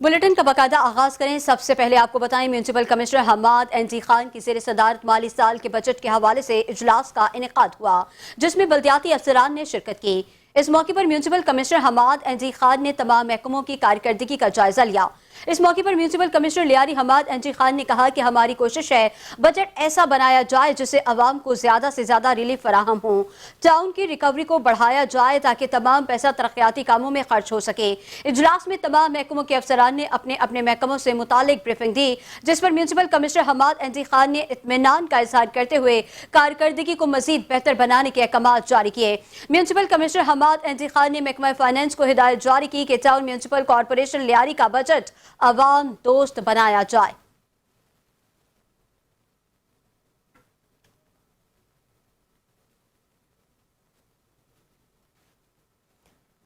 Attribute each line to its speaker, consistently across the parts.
Speaker 1: Bulletin का बाकायदा आगाज करें। सबसे पहले आपको बताएं, municipal commissioner Hammad NG Khan की ज़ेर सदारत माली साल के बजट के हवाले से इजलास का इनेकाद हुआ, जिसमें बल्दियाती अफसरान ने शिरकत की। इस मौके पर municipal commissioner Hammad NG Khan ने तमाम महकमों की कारकर्दगी का जायजा लिया। इस मौके पर municipal commissioner Lyari Hammad NG Khan ने कहा कि हमारी कोशिश है बजट ऐसा बनाया जाए जिससे अवाम को ज्यादा से ज्यादा रिलीफ फराहम हो, टाउन की रिकवरी को बढ़ाया जाए ताकि तमाम पैसा तरक्याती कामों में खर्च हो सके। इजलास में तमाम महकमों के अफसरान ने अपने अपने महकमों से मुतालिक ब्रीफिंग दी, जिस पर municipal commissioner Hammad NG Khan ने इत्मीनान का इजहार करते हुए कारकर्दगी को मजीद बेहतर बनाने के अहकाम जारी किए। Municipal commissioner Hammad NG Khan ने महकमा फाइनेंस को हिदायत जारी की कि टाउन म्यूनिसिपल कॉरपोरेशन लियारी का बजट अवाम दोस्त बनाया जाए।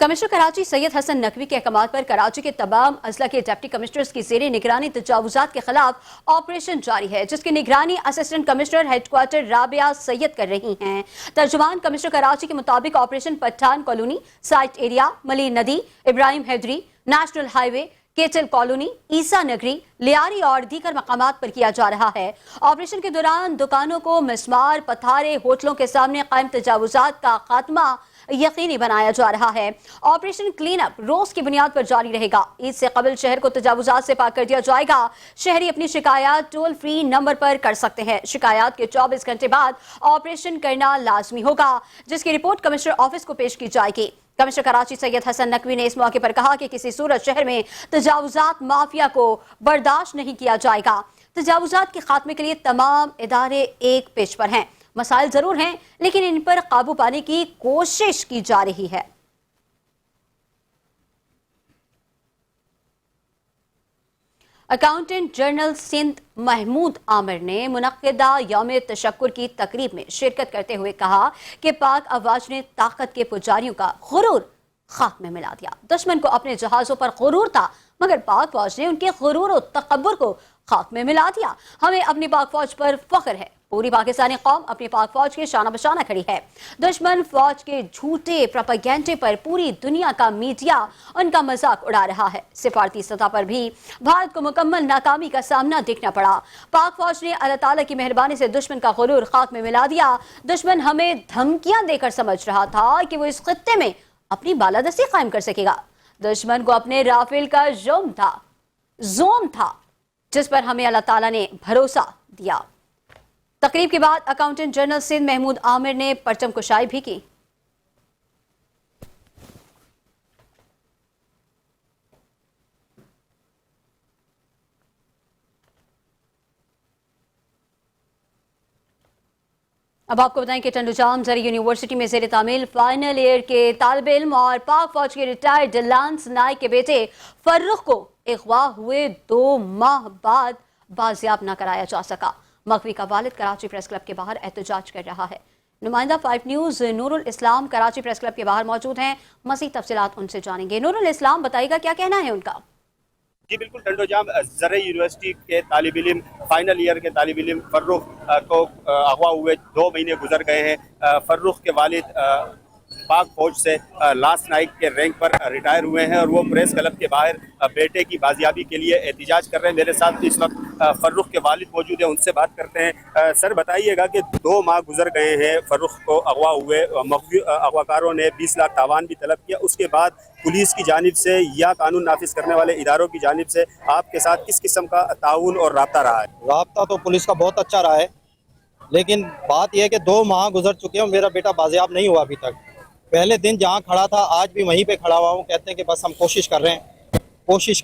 Speaker 1: कमिश्नर कराची सैयद हसन नकवी के अहकाम पर कराची के तमाम अजला के डिप्टी कमिश्नर्स की ज़ेरे निगरानी तजावुजात के खिलाफ ऑपरेशन जारी है, जिसकी निगरानी assistant commissioner headquarter Rabia Syed कर रही हैं। तर्जुमान कमिश्नर कराची के मुताबिक operation Pathan colony, site area, मली नदी, इब्राहिम हैदरी, नेशनल हाईवे, केचल कॉलोनी, ईसा नगरी, लियारी और दीगर मकामात पर किया जा रहा है। ऑपरेशन के दौरान दुकानों को मिसमार, पथारे, होटलों के सामने कायम तजावुजात का खात्मा यकीनी बनाया जा रहा है। ऑपरेशन क्लीन अप रोज की बुनियाद पर जारी रहेगा। ईद से कबल शहर को तजावुजात से पाक कर दिया जाएगा। शहरी अपनी शिकायत टोल फ्री नंबर पर कर सकते हैं। शिकायत के 24 घंटे बाद ऑपरेशन करना लाजमी होगा, जिसकी रिपोर्ट कमिश्नर ऑफिस को पेश की जाएगी। कमिश्नर कराची सैयद हसन नकवी ने इस मौके पर कहा कि किसी सूरत शहर में तजावुजात माफिया को बर्दाश्त नहीं किया जाएगा। तजावुजात के खात्मे के लिए तमाम इदारे एक पेज पर हैं। मसाइल जरूर हैं, लेकिन इन पर काबू पाने की कोशिश की जा रही है। अकाउंटेंट जनरल सिंध महमूद आमिर ने मुनक्किदा यौम तशक्कुर की तकरीब में शिरकत करते हुए कहा कि पाक अफवाज ने ताकत के पुजारियों का गुरूर खाक में मिला दिया। दुश्मन को अपने जहाजों पर गुरूर था, मगर पाक फौज ने उनके गुरूर और तकब्बुर को खाक में मिला दिया। हमें अपनी पाक फौज पर फख्र है। पूरी पाकिस्तानी कौम अपनी पाक फौज के शाना बशाना खड़ी है। दुश्मन फौज के झूठे प्रोपेगेंडे पर पूरी दुनिया का मीडिया उनका मजाक उड़ा रहा है। सिफारती सतह पर भी भारत को मुकम्मल नाकामी का सामना देखना पड़ा। पाक फौज ने अल्लाह ताला की मेहरबानी से दुश्मन का गुरूर खाक में मिला दिया। दुश्मन हमें धमकियां देकर समझ रहा था कि वो इस खित्ते में अपनी बालादस्ती कायम कर सकेगा। दुश्मन को अपने राफेल का जोम था जिस पर हमें अल्लाह ताला ने भरोसा दिया। तकरीब के बाद अकाउंटेंट जनरल सिंध महमूद आमिर ने परचम कुशाई भी की। अब आपको बताएं कि टंडुजाम जरी यूनिवर्सिटी में ज़ेर तामील फाइनल ईयर के तालिब इल्म और पाक फौज के रिटायर्ड लांस नाइक के बेटे फर्रुख को अगवा हुए 2 माह बाद बाजियाब न कराया जा सका। मगवी का वालिद कराची प्रेस क्लब के बाहर एहतजाज कर रहा है। नुमाइंदा 5 न्यूज़ नूरुल इस्लाम कराची प्रेस क्लब के बाहर मौजूद हैं। मज़ीद तफसीलात उनसे जानेंगे। नूरुल इस्लाम, बताइएगा क्या कहना है उनका?
Speaker 2: जी बिल्कुल, टंडोजाम ज़रई यूनिवर्सिटी के तालिब इल्म, फाइनल ईयर के तालिब इल्म फर्रुख को अगवा हुए 2 महीने गुजर गए हैं। फर्रुख के वालिद पाक फौज से लांस नाइक के रैंक पर रिटायर हुए हैं और वो प्रेस क्लब के बाहर बेटे की बाजियाबी के लिए एहतजाज कर रहे हैं। मेरे साथ इस वक्त फर्रुख के वालिद मौजूद हैं, उनसे बात करते हैं। सर, बताइएगा कि 2 माह गुजर गए हैं फर्रुख को अगवा हुए, अगवाकारों ने 20 लाख तावान भी तलब किया। उसके बाद पुलिस की जानिब से या कानून नाफिज करने वाले इदारों की जानिब से आपके साथ किस किस्म का ताउन और राब्ता रहा है?
Speaker 3: राब्ता तो पुलिस का बहुत अच्छा रहा है, लेकिन बात यह है कि 2 माह गुजर चुके हैं, मेरा बेटा बाजियाब नहीं हुआ अभी तक। पहले दिन जहाँ खड़ा था आज भी वहीं पे खड़ा हुआ हूँ। कहते हैं कि बस हम कोशिश कर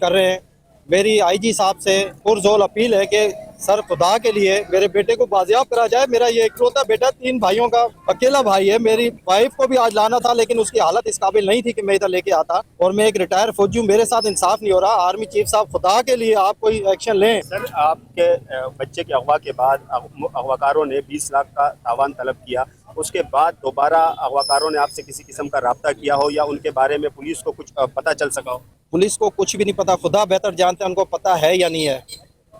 Speaker 3: रहे हैं। मेरी आईजी साहब से पुरजोर अपील है कि सर, खुदा के लिए मेरे बेटे को बाजियाब करा जाए। मेरा ये इकलौता बेटा 3 भाइयों का अकेला भाई है। मेरी वाइफ को भी आज लाना था, लेकिन उसकी हालत इस काबिल नहीं थी कि मैं इधर लेके आता, और मैं एक रिटायर फौजी हूँ। मेरे साथ इंसाफ नहीं हो रहा। आर्मी चीफ साहब, खुदा के लिए आप कोई एक्शन लें।
Speaker 2: सर, आपके बच्चे के अगवा के बाद अगवाकारों ने 20 लाख का तावान तलब किया, उसके बाद दोबारा अगवाकारों ने आपसे किसी किस्म का राब्ता किया हो या उनके बारे में पुलिस को कुछ पता चल सका हो?
Speaker 3: पुलिस को कुछ भी नहीं पता, खुदा बेहतर जानते हैं उनको पता है या नहीं है,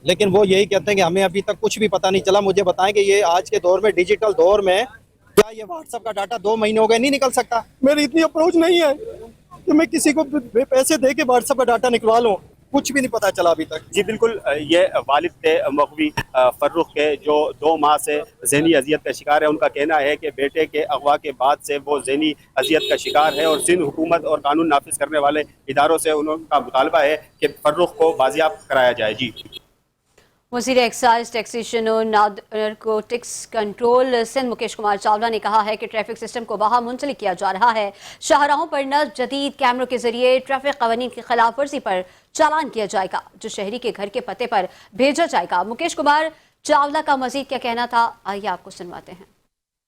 Speaker 3: लेकिन वो यही कहते हैं कि हमें अभी तक कुछ भी पता नहीं चला। मुझे बताएं कि ये आज के दौर में, डिजिटल दौर में, क्या ये व्हाट्सएप का डाटा 2 महीने हो गए नहीं निकल सकता? मेरी इतनी अप्रोच नहीं है कि मैं किसी को पैसे दे के व्हाट्सएप का डाटा निकलवा लूँ। कुछ भी नहीं पता चला अभी तक।
Speaker 2: जी बिल्कुल, ये वालिद थे मगवी फर्रुख के, जो 2 माह से ज़हनी अजियत का शिकार है। उनका कहना है कि बेटे के अगवा के बाद से वो ज़हनी अजियत का शिकार है और सिंध हुकूमत और कानून नाफिज करने वाले इदारों से उनका मुतालबा है कि फर्रुख को बाजियाब कराया जाए। जी
Speaker 1: वज़ीर एक्साइज टैक्सेशन और नारकोटिक्स कंट्रोल सिंध मुकेश कुमार चावला ने कहा है कि ट्रैफिक सिस्टम को वहाँ मुंसलिक किया जा रहा है। शाहराहों पर नस्ब जदीद कैमरों के जरिए ट्रैफिक कवानीन की खिलाफ वर्जी पर चालान किया जाएगा, जो शहरी के घर के पते पर भेजा जाएगा। मुकेश कुमार चावला का मजीद क्या कहना था, आइए आपको सुनवाते हैं।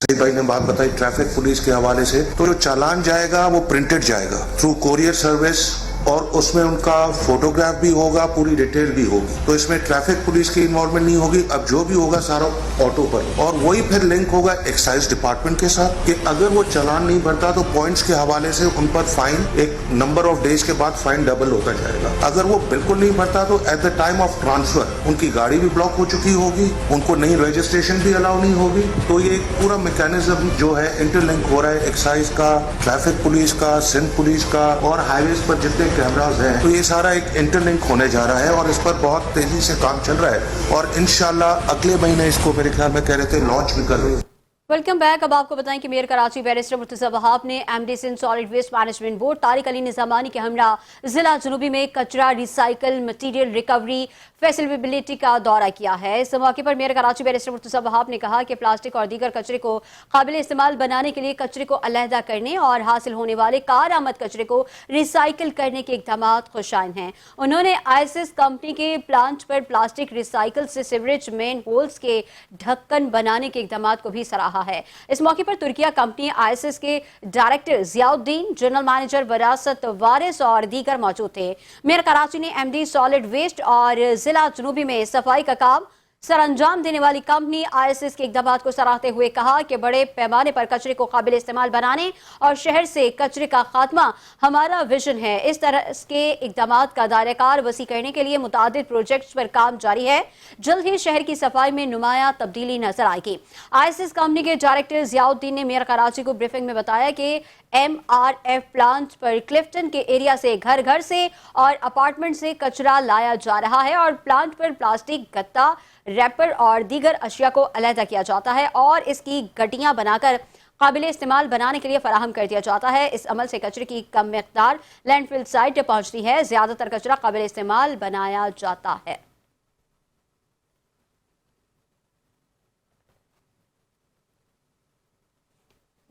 Speaker 4: सईद भाई ने बात बताई ट्रैफिक पुलिस के हवाले से, तो जो चालान जाएगा वो प्रिंटेड जाएगा थ्रू कोरियर सर्विस और उसमें उनका फोटोग्राफ भी होगा, पूरी डिटेल भी होगी। तो इसमें ट्रैफिक पुलिस की इन्वॉल्वमेंट नहीं होगी। अब जो भी होगा सारा ऑटो पर, और वही फिर लिंक होगा एक्साइज डिपार्टमेंट के साथ कि अगर वो चालान नहीं भरता तो पॉइंट्स के हवाले से उन पर फाइन एक नंबर ऑफ डेज के बाद फाइन डबल होता जाएगा। अगर वो बिल्कुल नहीं भरता तो at the time of transfer उनकी गाड़ी भी ब्लॉक हो चुकी होगी, उनको नई रजिस्ट्रेशन भी अलाउ नहीं होगी। तो ये एक पूरा मैकेनिज्म जो है इंटरलिंक हो रहा है एक्साइज का, ट्रैफिक पुलिस का, सिंध पुलिस का और हाईवेज पर जितने कैमराज हैं, तो ये सारा एक इंटरलिंक होने जा रहा है और इस पर बहुत तेजी से काम चल रहा है और इंशाल्लाह अगले महीने इसको मेरे ख्याल में कह रहे थे लॉन्च भी कर रहे हैं।
Speaker 1: Welcome back. अब आपको बताएं कि मेयर कराची बैरिस्टर मुर्तज़ा वहाब ने MD Sindh solid waste management board Tariq Ali Nizamani के हमरा जिला जुनूबी में कचरा रिसाइकल मटीरियल रिकवरी फैसिलिटेबिलिटी का दौरा किया है। इस मौके पर मेयर कराची बैरिस्टर मुर्तज़ा वहाब ने कहा कि प्लास्टिक और दीगर कचरे को काबिल इस्तेमाल बनाने के लिए कचरे को अलहदा करने और हासिल होने वाले कारआमद कचरे को रिसाइकिल करने के इक़दाम खुशाइन हैं। उन्होंने आईएसएस कंपनी के प्लांट पर प्लास्टिक रिसाइकिल से सीवरेज मेन होल्स के ढक्कन बनाने के इक़दाम को भी सराहा है। इस मौके पर तुर्किया कंपनी आईएसएस के डायरेक्टर जियाउद्दीन, जनरल मैनेजर वरासत वारिस और दीगर मौजूद थे। मेयर कराची ने एमडी सॉलिड वेस्ट और जिला जुनूबी में सफाई का काम सर अंजाम देने वाली कंपनी आईएसएस के इक़दाम को सराहते हुए कहा कि बड़े पैमाने पर कचरे को काबिल इस्तेमाल बनाने और शहर से कचरे का खात्मा हमारा विजन है। इस तरह के इक़दाम का दायरेकार वसी करने के लिए मुतादिद प्रोजेक्ट्स पर काम जारी है। जल्द ही शहर की सफाई में नुमाया तब्दीली नजर आएगी। आईएसएस कंपनी के डायरेक्टर जियाउद्दीन ने मेयर कराची को ब्रीफिंग में बताया कि एमआरएफ प्लांट पर क्लिफ्टन के एरिया से घर घर से और अपार्टमेंट से कचरा लाया जा रहा है और प्लांट पर प्लास्टिक, गत्ता, रैपर और दीगर अशिया को अलहदा किया जाता है और इसकी गड्डियां बनाकर काबिल इस्तेमाल बनाने के लिए फराहम कर दिया जाता है। इस अमल से कचरे की कम मिकदार लैंडफिल साइट पहुंचती है, ज्यादातर कचरा काबिल इस्तेमाल बनाया जाता है।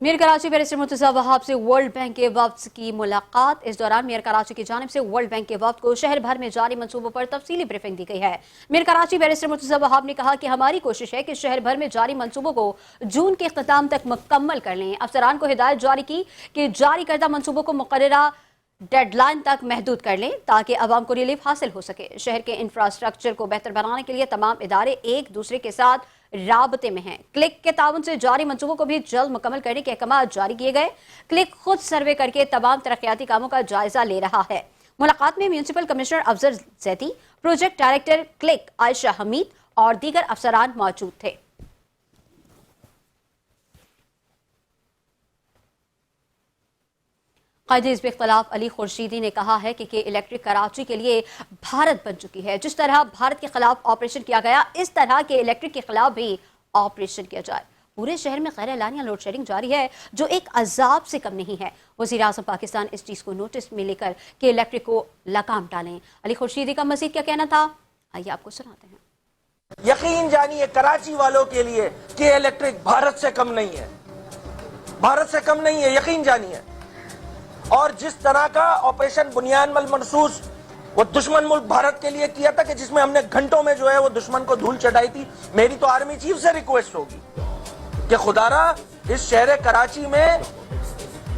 Speaker 1: मेयर कराची बैरिस्टर मुर्तज़ा वहाब से वर्ल्ड बैंक के वफ्द की मुलाकात। इस दौरान मेयर कराची की जानिब से वर्ल्ड बैंक के वफ्द को शहर भर में जारी मंसूबों पर तफसीली ब्रीफिंग दी गई है। मेयर कराची बैरिस्टर मुर्तज़ा वहाब ने कहा कि हमारी कोशिश है कि शहर भर में जारी मंसूबों को जून के इख्तिताम तक मुकम्मल कर लें। अफसरान को हिदायत जारी की कि जारी करदा मंसूबों को मुकर्ररा डेडलाइन तक महदूद कर लें ताकि अवाम को रिलीफ हासिल हो सके। शहर के इंफ्रास्ट्रक्चर को बेहतर बनाने के लिए तमाम इदारे एक दूसरे के साथ राबते में हैं। क्लिक के ताउन से जारी मंसूबों को भी जल्द मुकम्मल करने के अहकाम जारी किए गए। क्लिक खुद सर्वे करके तमाम तरक्याती कामों का जायजा ले रहा है। मुलाकात में municipal commissioner Afzal Zaidi, project director click Ayesha Hamid और दीगर अफसरान मौजूद थे। कायदे हिज़्ब इख्तिलाफ अली खुर्शीदी ने कहा है कि इलेक्ट्रिक कराची के लिए भारत बन चुकी है। जिस तरह भारत के खिलाफ ऑपरेशन किया गया, इस तरह के इलेक्ट्रिक के खिलाफ भी ऑपरेशन किया जाए। पूरे शहर में गैर एलानिया लोड शेडिंग जारी है, जो एक अजाब से कम नहीं है। वज़ीर आज़म पाकिस्तान इस चीज़ को नोटिस में लेकर कि इलेक्ट्रिक को लगाम डालें। अली खुर्शीदी का मज़ीद क्या कहना था, आइए आपको सुनाते हैं।
Speaker 5: यकीन जानिए कराची वालों के लिए कि इलेक्ट्रिक भारत से कम नहीं है, भारत से कम नहीं है, यकीन जानिए। और जिस तरह का ऑपरेशन बुनियान मल मनसूस वो दुश्मन मुल्क भारत के लिए किया था कि जिसमें हमने घंटों में जो है वो दुश्मन को धूल चढ़ाई थी, मेरी तो आर्मी चीफ से रिक्वेस्ट होगी कि खुदारा इस शहर कराची में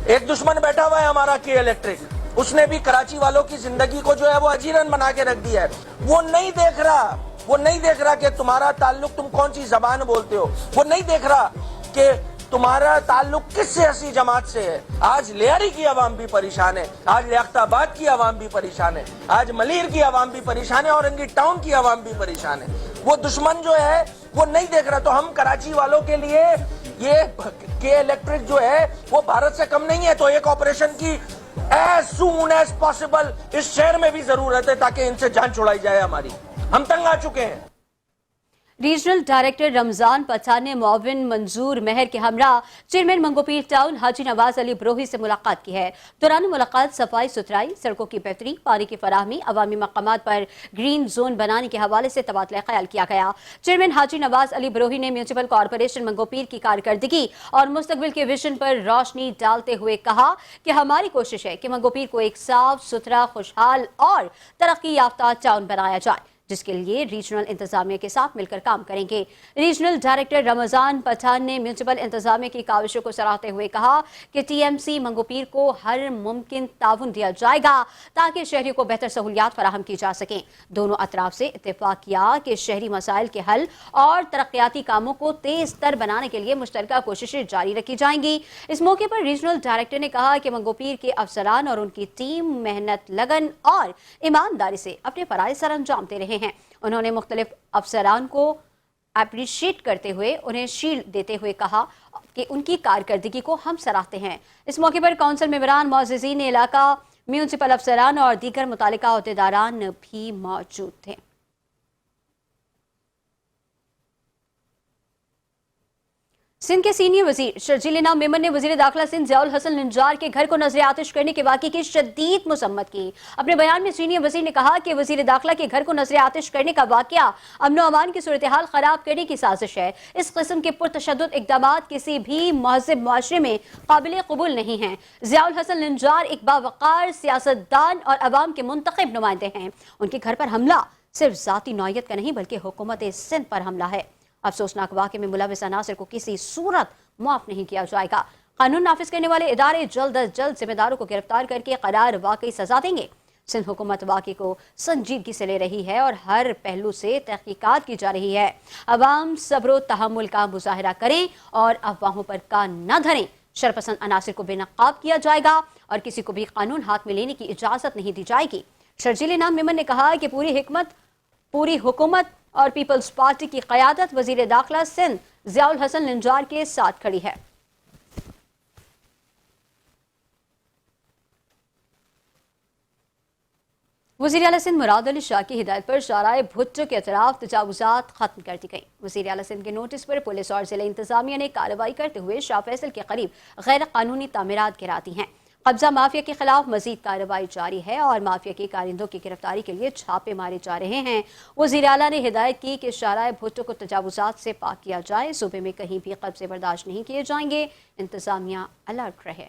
Speaker 5: एक दुश्मन बैठा हुआ है हमारा के इलेक्ट्रिक, उसने भी कराची वालों की जिंदगी को जो है वो अजीरन बना के रख दिया है। वो नहीं देख रहा कि तुम्हारा ताल्लुक तुम कौन सी जबान बोलते हो, वो नहीं देख रहा कि तुम्हारा ताल्लुक किस सियासी जमात से है। आज लियारी की आवाम भी परेशान है, आज लियाकताबाद की आवाम भी परेशान है, आज मलीर की आवाम भी परेशान है, औरंगी टाउन की आवाम भी परेशान है। वो दुश्मन जो है वो नहीं देख रहा। तो हम कराची वालों के लिए ये के इलेक्ट्रिक जो है वो भारत से कम नहीं है। तो एक ऑपरेशन की एज सून एज पॉसिबल इस शहर में भी जरूरत है ताकि इनसे जान छुड़ाई जाए हमारी। हम तंग आ चुके हैं।
Speaker 1: रीजनल डायरेक्टर रमजान पठान ने मुआविन मंजूर मेहर के हमरा चेयरमैन मंगोपीर टाउन हाजी नवाज अली बरोही से मुलाकात की है। दौरान मुलाकात सफाई सुथराई, सड़कों की बेहतरी, पानी की फराहमी, अवामी मकामात पर ग्रीन जोन बनाने के हवाले से तबादला ख्याल किया गया। चेयरमैन हाजी नवाज अली बरोही ने म्यूनिसिपल कॉरपोरेशन मंगोपीर की कारकर्दगी और मुस्तकबिल के विजन पर रोशनी डालते हुए कहा कि हमारी कोशिश है कि मंगोपीर को एक साफ सुथरा, खुशहाल और तरक्की याफ्ता टाउन बनाया जाए, जिसके लिए रीजनल इंतजामिया के साथ मिलकर काम करेंगे। रीजनल डायरेक्टर रमजान पठान ने म्यूनिसिपल इंतजामिया की काविशों को सराहते हुए कहा कि टीएमसी मंगोपीर को हर मुमकिन ताउन दिया जाएगा ताकि शहरियों को बेहतर सहूलियात फराहम की जा सकें। दोनों अतराफ से इत्तेफाक किया कि शहरी मसाइल के हल और तरक्याती कामों को तेज तर बनाने के लिए मुश्तरका कोशिशें जारी रखी जाएंगी। इस मौके पर रीजनल डायरेक्टर ने कहा कि मंगोपीर के अफसरान और उनकी टीम मेहनत, लगन और ईमानदारी से अपने फराइज सर अंजाम दे रहे हैं। उन्होंने मुख्तलिफ अफसरान को अप्रिशिएट करते हुए उन्हें शील्ड देते हुए कहा कि उनकी कारकर्दगी को हम सराहते हैं। इस मौके पर काउंसिल मेंबरान, मुअज़्ज़िज़ीन इलाका, म्यूनिसिपल अफसरान और दीगर मुतालिका अहदेदारान भी मौजूद थे। सिंध के सीनियर वजीर शर्जील इनाम मेमन ने वजीर दाखिला सिंध ज़ियाउल हसन निंजार के घर को नजर आतिश करने के वाक़े की शदीद मुसम्मत की। अपने बयान में सीनियर वजीर ने कहा कि वजीर दाखिला के घर को नजर आतिश करने का वाक़या अमन व अमान की सूरत हाल खराब करने की साजिश है। इस किस्म के पुरतशद्दुद इक़दामात किसी भी महज़ब माशरे में काबिल कबूल नहीं हैं। ज़ियाउल हसन निंजार एक बावक़ार सियासतदान और अवाम के मुंतखब नुमाइंदे हैं। उनके घर पर हमला सिर्फ ज़ाती नौइयत का नहीं बल्कि हुकूमत सिंध पर हमला है। अफसोसनाक वाक़े में मुलविस अनासिर को किसी सूरत माफ नहीं किया जाएगा। कानून नाफिज करने वाले इदारे जल्द अज जल्द जिम्मेदारों को गिरफ्तार करके करार वाकई सजा देंगे। सिंध हुकूमत वाक़े को संजीदगी से ले रही है और हर पहलू से तहकीकात की जा रही है। अवाम सब्र तहम्मुल का मुजाहिरा करें और अफवाहों पर कान न धरें। शरपसंद अनासिर को बेनकाब किया जाएगा और किसी को भी कानून हाथ में लेने की इजाज़त नहीं दी जाएगी। शर्जील इनाम मेमन ने कहा कि पूरी हुकूमत और पीपल्स पार्टी की क़यादत वज़ीर दाखिला सिंध ज़ियाउल हसन निंजार के साथ खड़ी है। वज़ीर आला सिंध मुराद अली शाह की हिदायत पर शाराए भुट्टो के अतराफ तजावुज़ात खत्म कर दी गई। वज़ीर आला सिंध के नोटिस पर पुलिस और ज़िला इंतजामिया ने कार्रवाई करते हुए शाह फैसल के करीब गैर कानूनी तामीरात गिरा दी हैं। कब्जा माफिया के खिलाफ मजीद कार्रवाई जारी है और माफिया के कारिंदों की गिरफ्तारी के लिए छापे मारे जा रहे हैं। वज़ीर आला ने हिदायत की कि शाराए भुट्टो को तजावुज़ात से पाक किया जाए। सूबे में कहीं भी कब्जे बर्दाश्त नहीं किए जाएंगे। इंतजामिया अलर्ट रहे।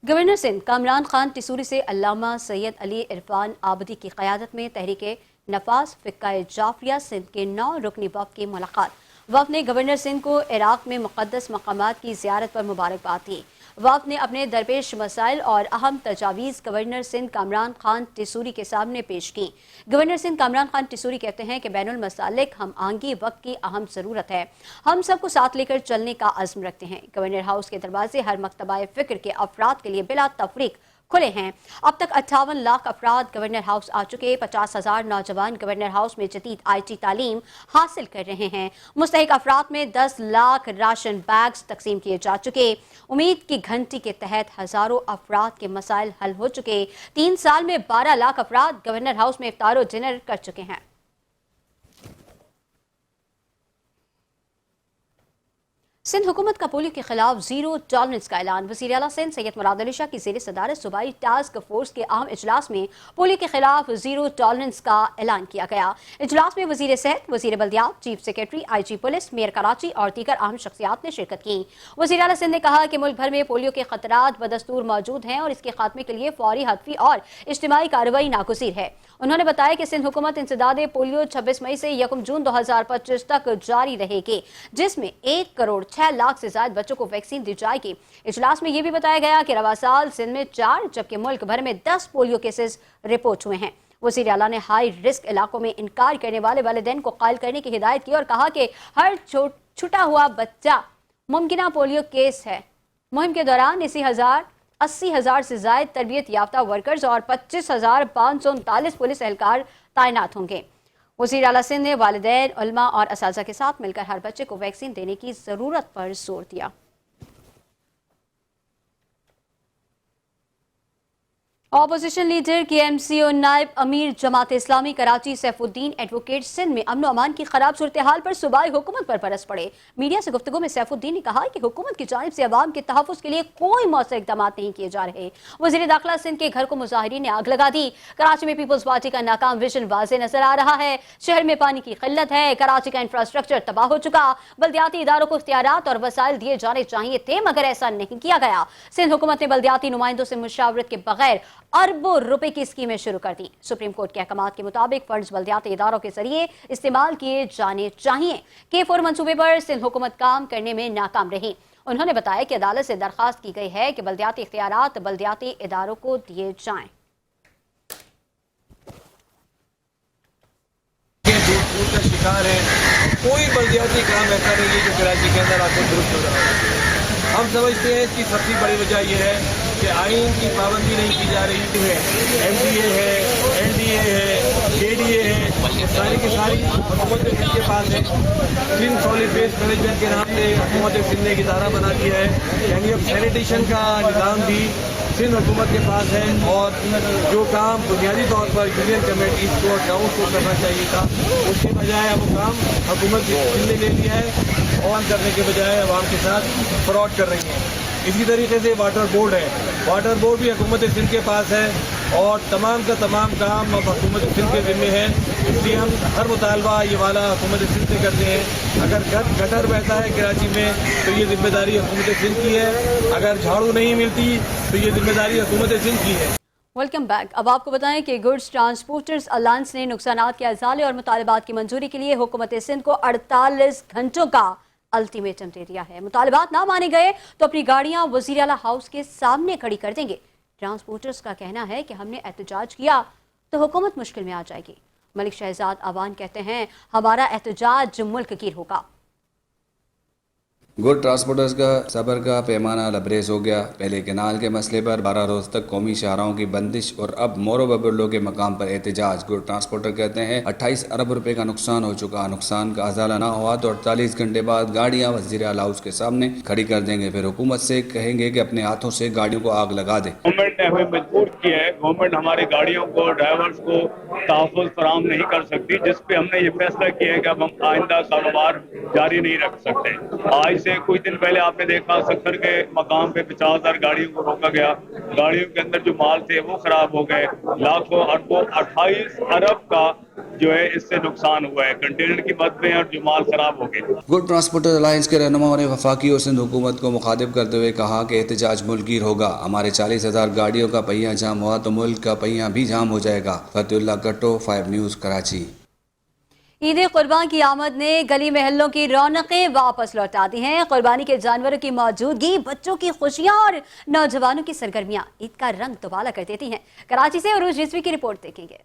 Speaker 1: गवर्नर सिंध कामरान खान टिसूरी से अल्लामा सैयद अली इरफान आबदी की क़यादत में तहरीक नफाज फ़िक़्क़ाए जाफ़रिया सिंध के 9 रुकनी वफ़द की मुलाकात। वफ़द ने गवर्नर सिंध को इराक़ में मुक़द्दस मकामात की ज़ियारत पर मुबारकबाद दी। वफ़द ने अपने दरपेश मसाइल और अहम तजावीज़ गवर्नर सिंध कामरान खान टिसूरी के सामने पेश की। गवर्नर सिंध कामरान खान टिसूरी कहते हैं कि बैनुल मसालिक हम आंगी वक्त की अहम ज़रूरत है। हम सबको साथ लेकर चलने का अज़्म रखते हैं। गवर्नर हाउस के दरवाजे हर मकतबा फ़िक्र के अफराद के लिए बिला तफरीक खुले हैं। अब तक 58 लाख अफराद गवर्नर हाउस आ चुके। 50,000 नौजवान गवर्नर हाउस में जदीद IT तालीम हासिल कर रहे हैं। मुस्तहिक अफराद में 10 लाख राशन बैग्स तकसीम किए जा चुके। उम्मीद की घंटी के तहत हज़ारों अफराद के मसाइल हल हो चुके। 3 साल में 12 लाख अफराद गवर्नर हाउस में इफ्तार और डिनर कर चुके हैं। सिंध हुकूमत का पोलियो के खिलाफ जीरो टॉलरेंस का ऐलान। वज़ीर आला सिंध सैयद मुराद अली शाह की ज़ेर सदारत सूबाई टास्क फोर्स के अहम इजलास में पोलियो के खिलाफ जीरो टॉलरेंस का ऐलान किया गया। इजलास में वज़ीर सेहत, वज़ीर बल्दियात, chief secretary, IG police, mayor Karachi और दीगर अहम शख्सियात ने शिरकत की। वज़ीर आला सिंध ने कहा कि मुल्क भर में पोलियो के खतरात बदस्तूर मौजूद हैं और इसके खात्मे के लिए फौरी, हतफी और इज्तिमाई कार्रवाई नागुज़ीर है। उन्होंने बताया कि सिंध हुकूमत इंसदाद पोलियो 26 मई से 1 जून 2025 तक जारी रहेगी, जिसमें 1 करोड़ 6 लाख से ज्यादा बच्चों को वैक्सीन दी जाएगी। इजलास में यह भी बताया गया कि रवा साल सिंध में 4 जबकि मुल्क भर में 10 पोलियो केसेस रिपोर्ट हुए हैं। वज़ीर आला ने हाई रिस्क इलाकों में इनकार करने वाले वालिदैन को कायल करने की हिदायत की और कहा कि हर छुटा हुआ बच्चा मुमकिना पोलियो केस है। मुहिम के दौरान 80,000 से ज्यादा तरबियत याफ्ता वर्कर्स और 25,539 पुलिस एहलकार तैनात होंगे। वज़ीर आला सिंध ने वालिदैन, उलमा और असातिज़ा के साथ मिलकर हर बच्चे को वैक्सीन देने की ज़रूरत पर जोर दिया। अपोजिशन लीडर KMCO नायब अमीर जमात इस्लामी कराची सैफुद्दीन एडवोकेट सिंध में अमन अमान की खराब सूरत हाल पर सूबाई हुकूमत पर बरस पड़े। मीडिया से गुफ्तगू में सैफुद्दीन ने कहा कि हुकूमत की जानिब से अवाम के तहफ़्फ़ुज़ के लिए कोई मौसर इक़दाम नहीं किए जा रहे। वज़ीर दाखिला सिंध के घर को मुजाहिरीन ने आग लगा दी। कराची में पीपल्स पार्टी का नाकाम विजन वाज़े नजर आ रहा है। शहर में पानी की किल्लत है, कराची का इंफ्रास्ट्रक्चर तबाह हो चुका। बल्दियाती इदारों को इख्तियारात और वसाइल दिए जाने चाहिए थे, मगर ऐसा नहीं किया गया। सिंध हुकूमत ने बल्दियाती नुमाइंदों से मुशावरत के बगैर अरबों रुपए की स्कीमें शुरू कर दी। सुप्रीम कोर्ट के अहकामात के मुताबिक फंड्स बल्दियाती इदारों के जरिए इस्तेमाल किए जाने चाहिए। K4 मंसूबे पर सिंध हुकूमत काम करने में नाकाम रही। उन्होंने बताया कि अदालत से दरखास्त की गई है कि बल्दियाती इख्तियारात बल्दियाती इदारों को दिए जाएं।
Speaker 6: का शिकार है, कोई बल्दियाती काम ऐसा नहीं है जो कराची के अंदर आकर दुरुस्त हो रहा है। हम समझते हैं इसकी सबसे बड़ी वजह यह है कि आइन की पाबंदी नहीं की जा रही है। MDA है, NDA है, KDA है, सारी की सारी हुकूमत सिंध के पास है। सिंध सॉलिड वेस्ट मैनेजमेंट के नाम से हुकूमत सिंध ने एक इदारा बना दिया है, यानी अब सैनिटेशन का निज़ाम भी सिंध हुकूमत के पास है। और जो काम बुनियादी तौर पर यूनियन कमेटीज को और टाउन को करना चाहिए था, उसके बजाय अब वो काम हुकूमत सिंध ने ले लिया है और करने के बजाय अवाम के साथ फ्रॉड कर रही है। इसी तरीके से वाटर बोर्ड है, वाटर बोर्ड भी हुकूमत सिंध के पास है और तमाम का तमाम काम अब हुकूमत सिंध के ज़िम्मे है। इसलिए हम हर मुतालबा ये वाला हुकूमत सिंध से करते हैं। अगर गटर बहता है कराची में तो ये जिम्मेदारी हुकूमत सिंध की है, अगर झाड़ू नहीं मिलती तो ये जिम्मेदारी हुकूमत सिंध की है।
Speaker 1: Welcome back. अब आपको बताएं कि गुड्स ट्रांसपोर्टर्स अलायंस ने नुकसानात के अज़ाले और मुतालबात की मंजूरी के लिए हुकूमत सिंध को 48 घंटों का अल्टीमेटम दे दिया है। मुतालबात ना माने गए तो अपनी गाड़ियां वज़ीर आला हाउस के सामने खड़ी कर देंगे। ट्रांसपोर्टर्स का कहना है कि हमने एहतजाज किया तो हुकूमत मुश्किल में आ जाएगी। मलिक शहजाद अवान कहते हैं हमारा एहतजाज मुल्क गिर होगा।
Speaker 7: गुड ट्रांसपोर्टर्स का सब्र का पैमाना लबरेज हो गया। पहले केनाल के मसले पर 12 रोज तक कौमी शाहराहों की बंदिश और अब मोरो बबुल्लो के मकाम पर एहतजाज। गुड ट्रांसपोर्टर कहते हैं 28 अरब रुपए का नुकसान हो चुका। नुकसान का अजाला ना हुआ तो 48 घंटे बाद गाड़ियां वज़ीर आला हाउस के सामने खड़ी कर देंगे। फिर हुकूमत से कहेंगे कि अपने हाथों से गाड़ियों को आग लगा दे।
Speaker 8: गवर्नमेंट ने हमें मजबूर किया है। गवर्नमेंट हमारी गाड़ियों को, ड्राइवर्स को तहफ़्फ़ुज़ फराहम नहीं कर सकती, जिस पे हमने ये फैसला किया है कि अब हम आइंदा कारोबार जारी नहीं रख सकते। आज से कुछ दिन पहले आपने देखा सक्खर के मकाम पे 50,000 गाड़ियों को रोका गया। गाड़ियों के अंदर जो माल थे वो खराब हो गए। लाखों अरबों 28 अरब का जो है इससे नुकसान हुआ है। कंटेनर की मद में और जो माल खराब हो गए।
Speaker 7: गुड ट्रांसपोर्टर अलायंस के रहनुमाओं ने वफाकी और सिंध हुकूमत को मुखातिब करते हुए कहा कि एहतजाज मुल्कगीर होगा। हमारे 40,000 गाड़ियों का पहिया जाम हुआ तो मुल्क का पहिया भी जाम हो जाएगा। फतेहुल्लाह कट्टो, 5 न्यूज़, कराची।
Speaker 1: ईद कुर्बान की आमद ने गली महल्लों की रौनकें वापस लौटा दी हैं। कुर्बानी के जानवरों की मौजूदगी, बच्चों की खुशियां और नौजवानों की सरगर्मियां ईद का रंग दुबाला कर देती हैं। कराची से उरूज रिजवी की रिपोर्ट देखेंगे।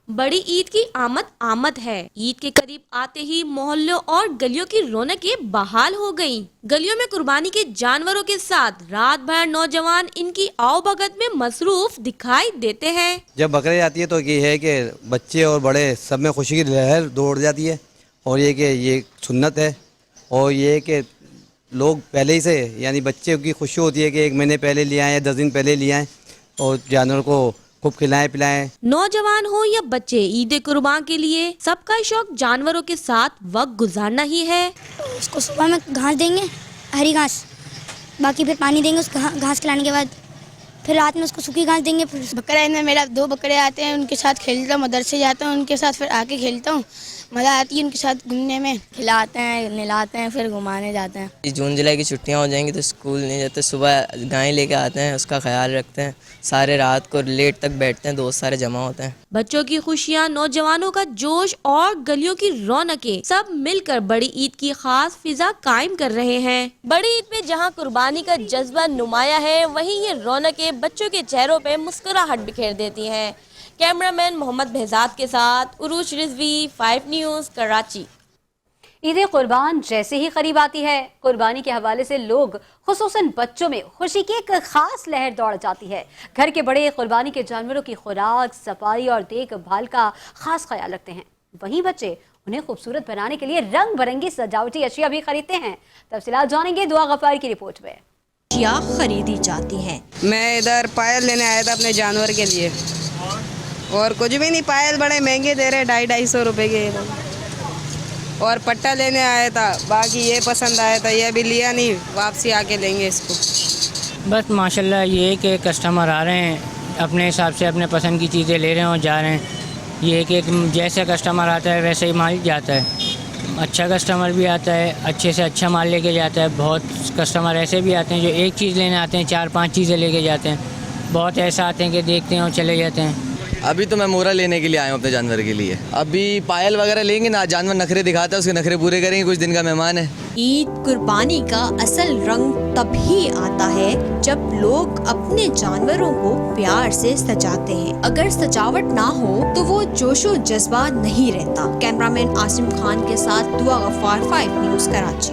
Speaker 9: बड़ी ईद की आमद है। ईद के करीब आते ही मोहल्लों और गलियों की रौनकें बहाल हो गईं। गलियों में कुर्बानी के जानवरों के साथ रात भर नौजवान इनकी आओ भगत में मसरूफ दिखाई देते हैं।
Speaker 10: जब बकरीद आती है तो ये है कि बच्चे और बड़े सब में खुशी की लहर दौड़ जाती है और ये कि ये सुन्नत है और ये कि लोग पहले ही से यानी बच्चे की खुशी होती है कि 1 महीने पहले ले आएँ, 10 दिन पहले ले आएँ और जानवर को खूब खिलाएं पिलाएं।
Speaker 9: नौजवान हो या बच्चे, ईद कुर्बान के लिए सबका शौक जानवरों के साथ वक्त गुजारना ही है।
Speaker 11: उसको सुबह में घास देंगे, हरी घास, बाकी फिर पानी देंगे। उसको घास खिलाने के बाद फिर रात में उसको सूखी घास देंगे। फिर
Speaker 12: बकरा में मेरा 2 बकरे आते हैं, उनके साथ खेलता हूँ, मदरसे जाता हूँ उनके साथ, फिर आके खेलता हूँ, मज़ा आती है उनके साथ घूमने में।
Speaker 11: खिलाते हैं, नहलाते हैं, फिर घुमाने जाते हैं।
Speaker 13: जून जुलाई की छुट्टियां हो जाएंगी तो स्कूल नहीं जाते। सुबह गाय लेके आते हैं, उसका ख्याल रखते हैं। सारे रात को लेट तक बैठते हैं, दोस्त सारे जमा होते हैं।
Speaker 9: बच्चों की खुशियां, नौजवानों का जोश और गलियों की रौनकें सब मिलकर बड़ी ईद की खास फिजा कायम कर रहे हैं। बड़ी ईद में जहां कुर्बानी का जज्बा नुमाया है, वहीं ये रौनकें बच्चों के चेहरों पे मुस्कुराहट बिखेर देती हैं। कैमरामैन मोहम्मद behzad के साथ उरूज रिजवी, 5 न्यूज़, कराची।
Speaker 1: ईद कुर्बान जैसे ही करीब आती है, कुर्बानी के हवाले से लोग, खुसूसन बच्चों में खुशी की एक खास लहर दौड़ जाती है। घर के बड़े कुर्बानी के जानवरों की खुराक, सफाई और देखभाल का खास ख्याल रखते हैं। वहीं बच्चे उन्हें खूबसूरत बनाने के लिए रंग बिरंगी सजावटी अशिया भी खरीदते हैं। तफसीलात जानेंगे दुआ गफ्फार की रिपोर्ट में।
Speaker 9: اشیاء خریدی جاتی ہیں۔
Speaker 13: میں ادھر پائل لینے آیا تھا اپنے جانور کے لیے، اور کچھ بھی نہیں، پائل بڑے مہنگے دے رہے 250-250 روپے کے، اور پٹا لینے آیا تھا، باقی یہ پسند آیا تھا، یہ ابھی لیا نہیں، واپسی آ کے لیں گے اس کو۔
Speaker 14: بس ماشاءاللہ یہ ہے کہ کسٹمر آ رہے ہیں اپنے حساب سے اپنے پسند کی چیزیں لے رہے ہیں اور جا رہے ہیں، یہ ہے کہ جیسے کسٹمر آتا ہے ویسے ہی مال جاتا ہے، اچھا کسٹمر بھی آتا ہے، اچھے سے اچھا مال لے کے جاتا ہے۔ بہت کسٹمر ایسے بھی آتے ہیں جو ایک چیز لینے آتے ہیں 4-5 چیزیں لے کے جاتے ہیں، بہت ایسا آتے ہیں کہ دیکھتے ہیں اور چلے جاتے ہیں۔
Speaker 13: ابھی تو میں مورا لینے کے لیے آیا ہوں اپنے جانور کے لیے، ابھی پائل وغیرہ لیں گے نا، جانور نخرے دکھاتا ہے، اس کے نخرے پورے کریں گے، کچھ دن کا مہمان ہے۔
Speaker 9: عید قربانی کا اصل رنگ تب ہی آتا ہے جب لوگ اپنے جانوروں کو پیار سے سجاتے ہیں، اگر سجاوٹ نہ ہو تو وہ جوش و جذبہ نہیں رہتا۔ کیمرامین عاصم خان کے ساتھ دعا غفار، 5 نیوز کراچی۔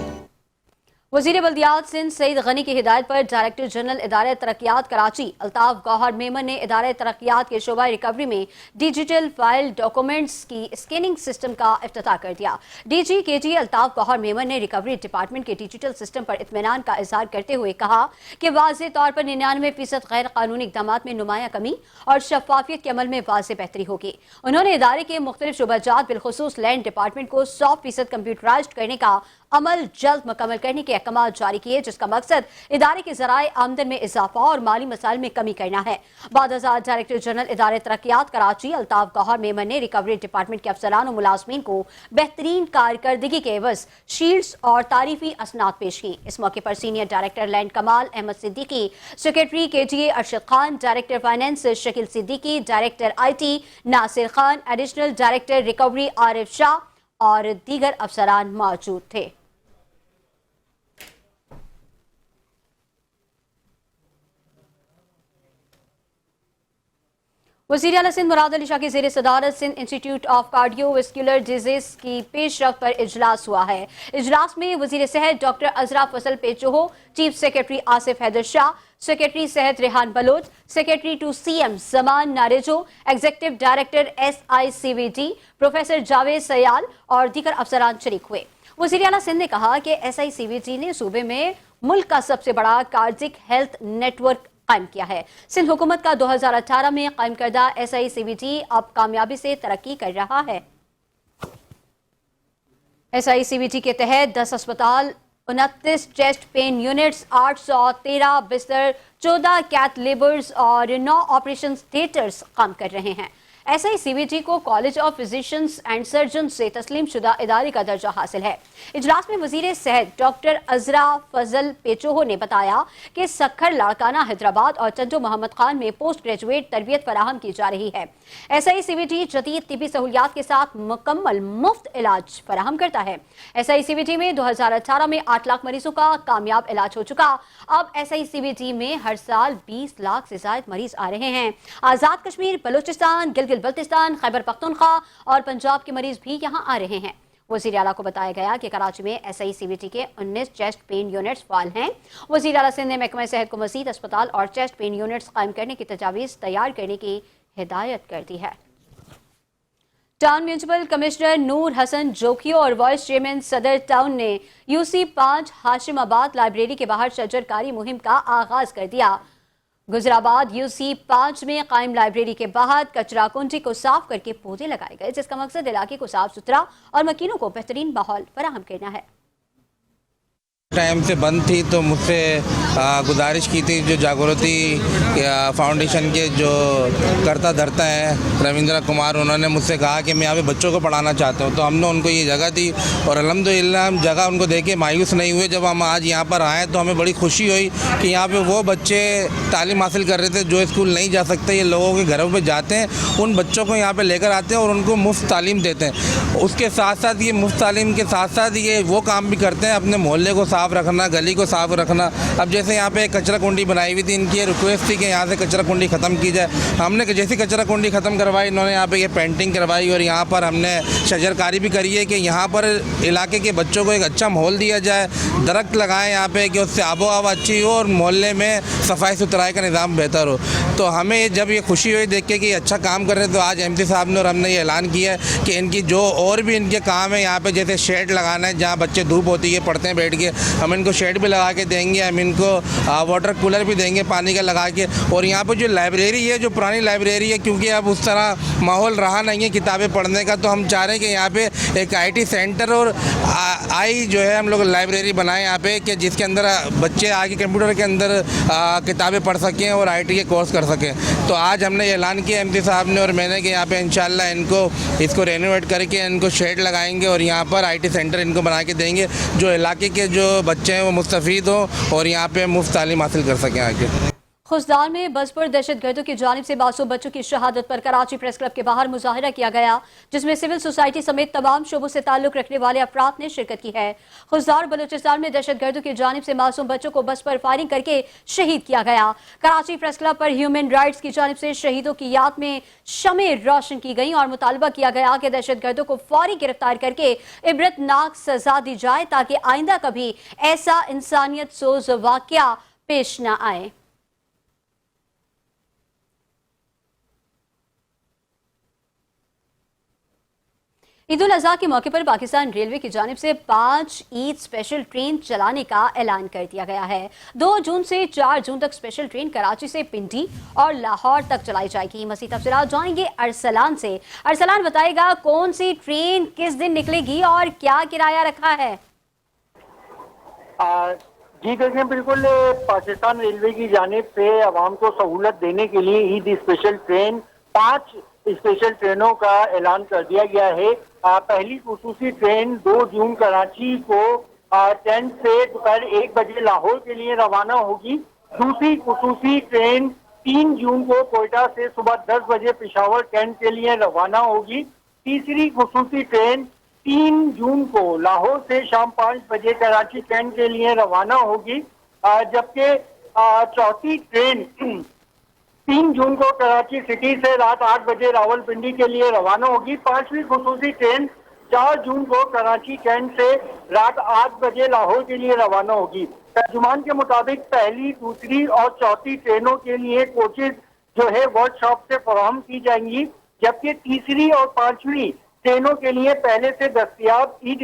Speaker 1: وزیر بلدیات سندھ سعید غنی کی ہدایت پر ڈائریکٹر جنرل ادارہ ترقیات کراچی الطاف گوہر میمن نے ادارہ ترقیات کے شعبہ ریکوری میں ڈیجیٹل فائل ڈاکومنٹس کی اسکیننگ سسٹم کا افتتاح کر دیا۔ ڈی جی کے جی الطاف گوہر میمن نے ریکوری ڈپارٹمنٹ کے ڈیجیٹل سسٹم پر اطمینان کا اظہار کرتے ہوئے کہا کہ واضح طور پر 99% غیر قانونی اقدامات میں نمایاں کمی اور شفافیت کے عمل میں واضح بہتری ہوگی۔ انہوں نے ادارے کے مختلف شعبہ جات بالخصوص لینڈ ڈپارٹمنٹ کو 100% کمپیوٹرائزڈ کرنے کا عمل جلد مکمل کرنے کے احکامات جاری کیے، جس کا مقصد ادارے کے ذرائع آمدن میں اضافہ اور مالی مسائل میں کمی کرنا ہے۔ بعد ازاں ڈائریکٹر جنرل ادارہ ترقیات کراچی الطاف گوہر میمن نے ریکوری ڈپارٹمنٹ کے افسران و ملازمین کو بہترین کارکردگی کے عوض شیلڈز اور تعریفی اسناد پیش کی۔ اس موقع پر senior director land Kamal Ahmed Siddiqui, secretary کے جی اے Arshad Khan, director finance Shakeel Siddiqui, director I T Nasir Khan, additional director recovery Arif Shah اور دیگر افسران موجود تھے۔ وزیر اعلیٰ سندھ مراد علی شاہ کی زیر صدارت Sindh institute of cardio vascular disease کی پیش رفت پر اجلاس ہوا ہے۔ اجلاس میں وزیر صحت doctor Azra Fazal Pechuho, chief secretary Asif Haider Shah, secretary صحت Rehan Baloch, secretary to C M Zaman Narejo, executive director SICVD professor Javed Sial اور دیگر افسران شریک ہوئے۔ وزیر اعلیٰ سندھ نے کہا کہ SICVD نے صوبے میں ملک کا سب سے بڑا کارڈک ہیلتھ نیٹ ورک قائم کیا ہے۔ سندھ حکومت کا 2018 میں قائم کردہ SICVD اب کامیابی سے ترقی کر رہا ہے۔ SICVD کے تحت 10 اسپتال، 29 چیسٹ پین یونٹس، 813 بستر، 14 کیتھ لیبرز اور 9 آپریشن تھیٹرز کام کر رہے ہیں۔ SICVD کو college of physicians and surgeons سے تسلیم شدہ ادارے کا درجہ حاصل ہے۔ اجلاس میں وزیر صحت ڈاکٹر عزرا فضل پیچوہو نے بتایا کہ سکھر لاڑکانہ حیدرآباد اور چنڈو محمد خان میں پوسٹ گریجویٹ تربیت فراہم کی جا رہی ہے۔ SICVD جدید طبی سہولیات کے ساتھ مکمل مفت علاج فراہم کرتا ہے۔ SICVD میں 2018 میں 8 لاکھ مریضوں کا کامیاب علاج ہو چکا۔ اب SICVD میں ہر سال 20 لاکھ سے زائد مریض آ رہے ہیں۔ آزاد کشمیر، بلوچستان، گلگت بلتستان، خیبر پختونخوا اور پنجاب کے مریض بھی یہاں آ رہے ہیں۔ وزیر اعلیٰ کو بتایا گیا کہ کراچی میں SICVD کے 19 چیسٹ پین یونٹس فعال ہیں۔ وزیر اعلیٰ سندھ نے محکمہ صحت کو مزید اسپتال اور چیسٹ پین یونٹس قائم کرنے کی تجاویز تیار کرنے کی ہدایت کر دی ہے۔ ٹاؤن میونسپل کمشنر نور حسن جوکھیو اور وائس چیئرمین صدر ٹاؤن نے UC 5 ہاشم آباد لائبریری کے باہر شجر کاری مہم کا آغاز کر دیا۔ گجرآباد UC 5 میں قائم لائبریری کے باہر کچرا کنڈی کو صاف کر کے پودے لگائے گئے، جس کا مقصد علاقے کو صاف ستھرا اور مکینوں کو بہترین ماحول فراہم کرنا ہے۔
Speaker 15: ٹائم سے بند تھی تو مجھ سے گزارش کی تھی، جو جاگرتی فاؤنڈیشن کے جو کرتا دھرتا ہیں رویندرا کمار، انہوں نے مجھ سے کہا کہ میں یہاں پہ بچوں کو پڑھانا چاہتا ہوں، تو ہم نے ان کو یہ جگہ دی اور الحمدللہ ہم جگہ ان کو دیکھ کے مایوس نہیں ہوئے۔ جب ہم آج یہاں پر آئے تو ہمیں بڑی خوشی ہوئی کہ یہاں پہ وہ بچے تعلیم حاصل کر رہے تھے جو اسکول نہیں جا سکتے، یہ لوگوں کے گھروں پہ جاتے ہیں، ان بچوں کو یہاں پہ لے کر آتے ہیں اور ان کو مفت تعلیم دیتے ہیں۔ اس کے ساتھ ساتھ یہ مفت تعلیم کے ساتھ ساتھ یہ وہ کام بھی کرتے ہیں، اپنے محلے کو صاف رکھنا، گلی کو صاف رکھنا۔ اب جیسے یہاں پہ کچرا کنڈی بنائی ہوئی تھی، ان کی ریکویسٹ تھی کہ یہاں سے کچرا کنڈی ختم کی جائے۔ ہم نے جیسی کچرا کنڈی ختم کروائی، انہوں نے یہاں پہ یہ پینٹنگ کروائی اور یہاں پر ہم نے شجر کاری بھی کری ہے کہ یہاں پر علاقے کے بچوں کو ایک اچھا ماحول دیا جائے، درخت لگائیں یہاں پہ کہ اس سے آب و ہوا اچھی ہو اور محلے میں صفائی ستھرائی کا نظام بہتر ہو۔ تو ہمیں جب یہ خوشی ہوئی دیکھ کے کہ یہ اچھا کام کر رہے ہیں، تو آج MC صاحب نے اور ہم نے یہ اعلان کیا ہے کہ ان کی جو اور بھی ان کے کام ہے یہاں پہ، جیسے شیڈ لگانا ہے جہاں بچے دھوپ ہوتی ہے پڑھتے ہیں بیٹھ کے، हम इनको शेड भी लगा के देंगे, हम इनको वाटर कूलर भी देंगे पानी का लगा के। और यहाँ पे जो लाइब्रेरी है, जो पुरानी लाइब्रेरी है, क्योंकि अब उस तरह माहौल रहा नहीं है किताबें पढ़ने का, तो हम चाह रहे हैं कि यहाँ पे एक IT सेंटर और आई जो है हम लोग लाइब्रेरी बनाएं यहाँ पे, कि जिसके अंदर बच्चे आगे कंप्यूटर के अंदर किताबें पढ़ सकें और IT के कोर्स कर सकें। तो आज हमने ऐलान किया MD साहब ने और मैंने कि यहाँ पे इंशाल्लाह इसको रेनोवेट करके इनको शेड लगाएंगे और यहाँ पर IT सेंटर इनको बना के देंगे, जो इलाके के जो बच्चे हैं वो मुस्तफ़ीद हों और यहाँ पे मुफ्त तालीम हासिल कर सकें आगे।
Speaker 1: खुशदार में बस पर दहशतगर्दों की जानिब से मासूम बच्चों की शहादत पर कराची प्रेस क्लब के बाहर मुजाहिरा किया गया, जिसमें सिविल सोसाइटी समेत तमाम शोबों से ताल्लुक रखने वाले अफराद ने शिरकत की है। खुशदार बलूचिस्तान में दहशतगर्दों की जानिब से मासूम बच्चों को बस पर फायरिंग करके शहीद किया गया। कराची प्रेस क्लब पर ह्यूमन राइट्स की जानिब से शहीदों की याद में शमें रोशन की गई और मुतालबा किया गया कि दहशतगर्दों को फौरी गिरफ्तार करके इबरतनाक सजा दी जाए, ताकि आइंदा कभी ऐसा इंसानियत सोज वाकया पेश न आए। ईद उल अज़हा के मौके पर पाकिस्तान रेलवे की जानिब से 5 ईद स्पेशल ट्रेन चलाने का ऐलान कर दिया गया है। 2 जून से 4 जून तक स्पेशल ट्रेन कराची से पिंडी और लाहौर तक चलाई जाएगी। मज़ीद तफसीलात जानेंगे अरसलान से। अरसलान बताएगा कौन सी ट्रेन किस दिन निकलेगी और क्या किराया रखा है?
Speaker 16: जी देखें, बिल्कुल पाकिस्तान रेलवे की जानिब से आवाम को सहूलत देने के लिए ईद स्पेशल ट्रेन 5 स्पेशल ट्रेनों का ऐलान कर दिया गया है। पहली खुसूसी ट्रेन 2 जून कराची को 10 से दोपहर 1 बजे लाहौर के लिए रवाना होगी। दूसरी खुसूसी ट्रेन 3 जून को कोयटा से सुबह 10 बजे पेशावर कैंट के लिए रवाना होगी। तीसरी खुसूसी ट्रेन 3 जून को लाहौर से शाम 5 बजे कराची कैंट के लिए रवाना होगी, जबकि चौथी ट्रेन 3 जून को कराची सिटी से रात 8 बजे रावलपिंडी के लिए रवाना होगी। 5वीं खुसूसी ट्रेन 4 जून को कराची कैंट से रात 8 बजे लाहौर के लिए रवाना होगी। तर्जुमान के मुताबिक पहली, दूसरी और चौथी ट्रेनों के लिए कोचेज जो है वर्कशॉप से फराहम की जाएंगी, जबकि तीसरी और 5वीं ट्रेनों के लिए पहले से दस्तयाब ईद